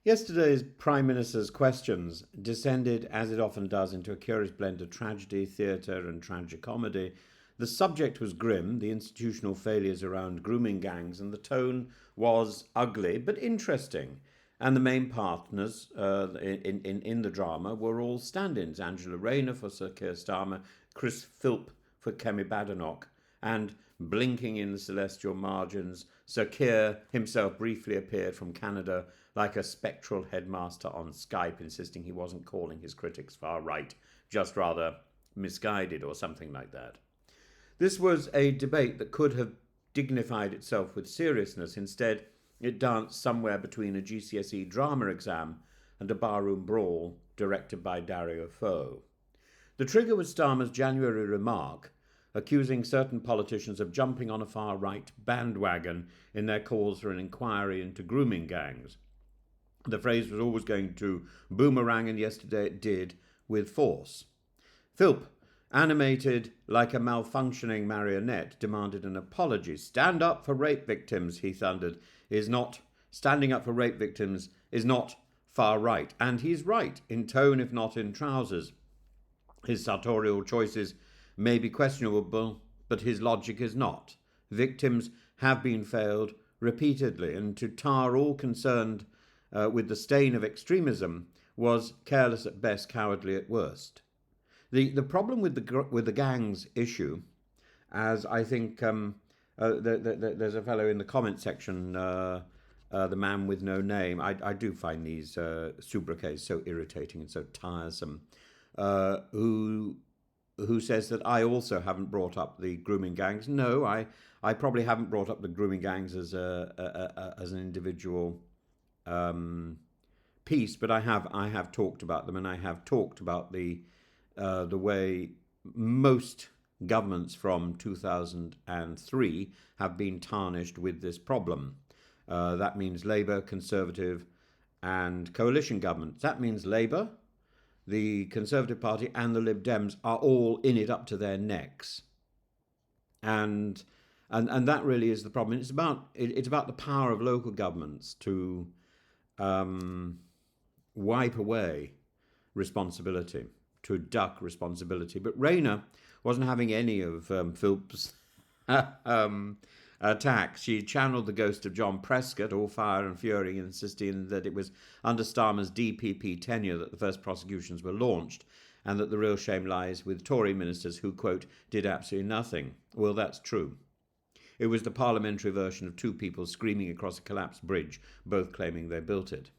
Yesterday's Prime Minister's questions descended, as it often does, into a curious blend of tragedy, theatre, and tragicomedy. The subject was grim, the institutional failures around grooming gangs, and the tone was ugly but interesting. And the main partners in the drama were all stand-ins: Angela Rayner for Sir Keir Starmer, Chris Philp for Kemi Badenoch, and blinking in the celestial margins, Sir Keir himself briefly appeared from Canada like a spectral headmaster on Skype, insisting he wasn't calling his critics far right, just rather misguided or something like that. This was a debate that could have dignified itself with seriousness. Instead, it danced somewhere between a GCSE drama exam and a barroom brawl directed by Dario Fo. The trigger was Starmer's January remark accusing certain politicians of jumping on a far-right bandwagon in their calls for an inquiry into grooming gangs. The phrase was always going to boomerang, and yesterday it did with force. Philp, animated like a malfunctioning marionette, demanded an apology. Stand up for rape victims, he thundered, standing up for rape victims is not far right. And he's right, in tone if not in trousers. His sartorial choices may be questionable, but his logic is not. Victims have been failed repeatedly, and to tar all concerned with the stain of extremism was careless at best, cowardly at worst. The problem with the gangs issue, as I think there's a fellow in the comment section, the man with no name. I do find these sobriquets so irritating and so tiresome. Who says that I also haven't brought up the grooming gangs? No, I probably haven't brought up the grooming gangs as an individual piece, but I have talked about them, and I have talked about the way most governments from 2003 have been tarnished with this problem. That means Labour, Conservative, and coalition governments. That means Labour, the Conservative Party, and the Lib Dems are all in it up to their necks, and that really is the problem. It's about the power of local governments to wipe away responsibility, to duck responsibility. But Rayner wasn't having any of Philp's attacks. She channeled the ghost of John Prescott, all fire and fury, insisting that it was under Starmer's DPP tenure that the first prosecutions were launched, and that the real shame lies with Tory ministers who, quote, did absolutely nothing. Well, that's true. It was the parliamentary version of two people screaming across a collapsed bridge, both claiming they built it.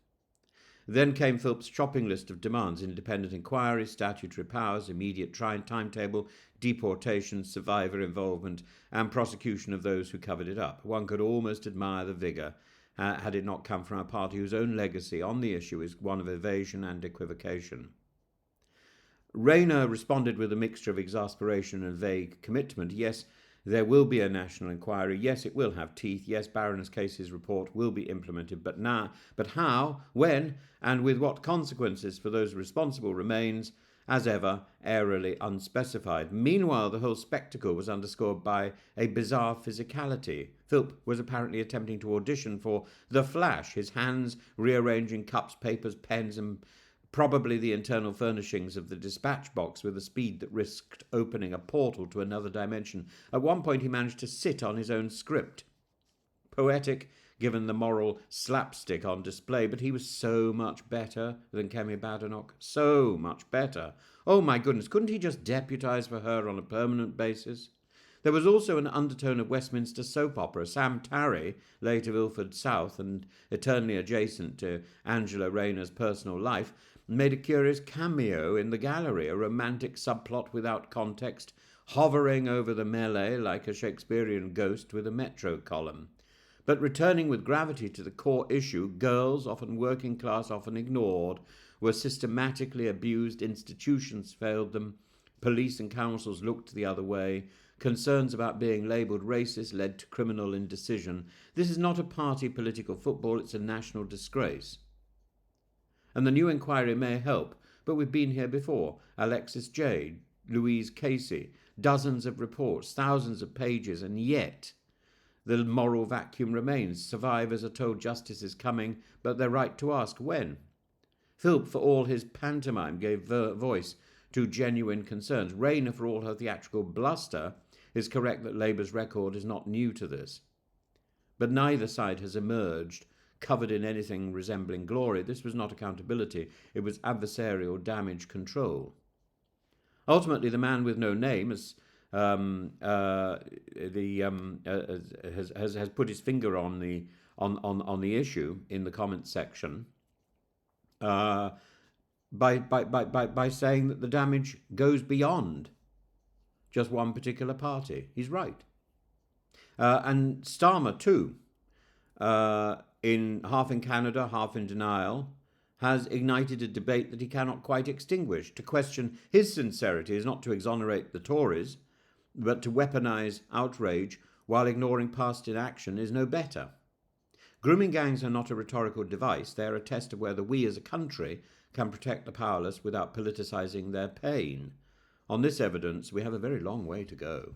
Then came Philp's shopping list of demands: independent inquiry, statutory powers, immediate timetable, deportation, survivor involvement, and prosecution of those who covered it up. One could almost admire the vigour had it not come from a party whose own legacy on the issue is one of evasion and equivocation. Rayner responded with a mixture of exasperation and vague commitment. Yes, there will be a national inquiry. Yes, it will have teeth. Yes, Baroness Casey's report will be implemented. But how, when, and with what consequences for those responsible remains, as ever, airily unspecified. Meanwhile, the whole spectacle was underscored by a bizarre physicality. Philp was apparently attempting to audition for The Flash, his hands rearranging cups, papers, pens, and probably the internal furnishings of the dispatch box with a speed that risked opening a portal to another dimension. At one point he managed to sit on his own script. Poetic, given the moral slapstick on display, but he was so much better than Kemi Badenoch. So much better. Oh my goodness, couldn't he just deputise for her on a permanent basis? There was also an undertone of Westminster soap opera. Sam Tarry, late of Ilford South and eternally adjacent to Angela Rayner's personal life, made a curious cameo in the gallery, a romantic subplot without context, hovering over the melee like a Shakespearean ghost with a metro column. But returning with gravity to the core issue, girls, often working class, often ignored, were systematically abused, institutions failed them, police and councils looked the other way, concerns about being labelled racist led to criminal indecision. This is not a party political football, it's a national disgrace. And the new inquiry may help, but we've been here before. Alexis Jade, Louise Casey, dozens of reports, thousands of pages, and yet The moral vacuum remains. Survivors are told justice is coming, but they're right to ask when. Philp, for all his pantomime, gave voice to genuine concerns. Rayner, for all her theatrical bluster, is correct that Labour's record is not new to this. But neither side has emerged covered in anything resembling glory. This was not accountability. It was adversarial damage control. Ultimately, the man with no name has put his finger on the issue in the comments section by saying that the damage goes beyond just one particular party. He's right. And Starmer too, half in Canada, half in denial, has ignited a debate that he cannot quite extinguish. To question his sincerity is not to exonerate the Tories, but to weaponise outrage while ignoring past inaction is no better. Grooming gangs are not a rhetorical device. They are a test of whether we as a country can protect the powerless without politicising their pain. On this evidence, we have a very long way to go.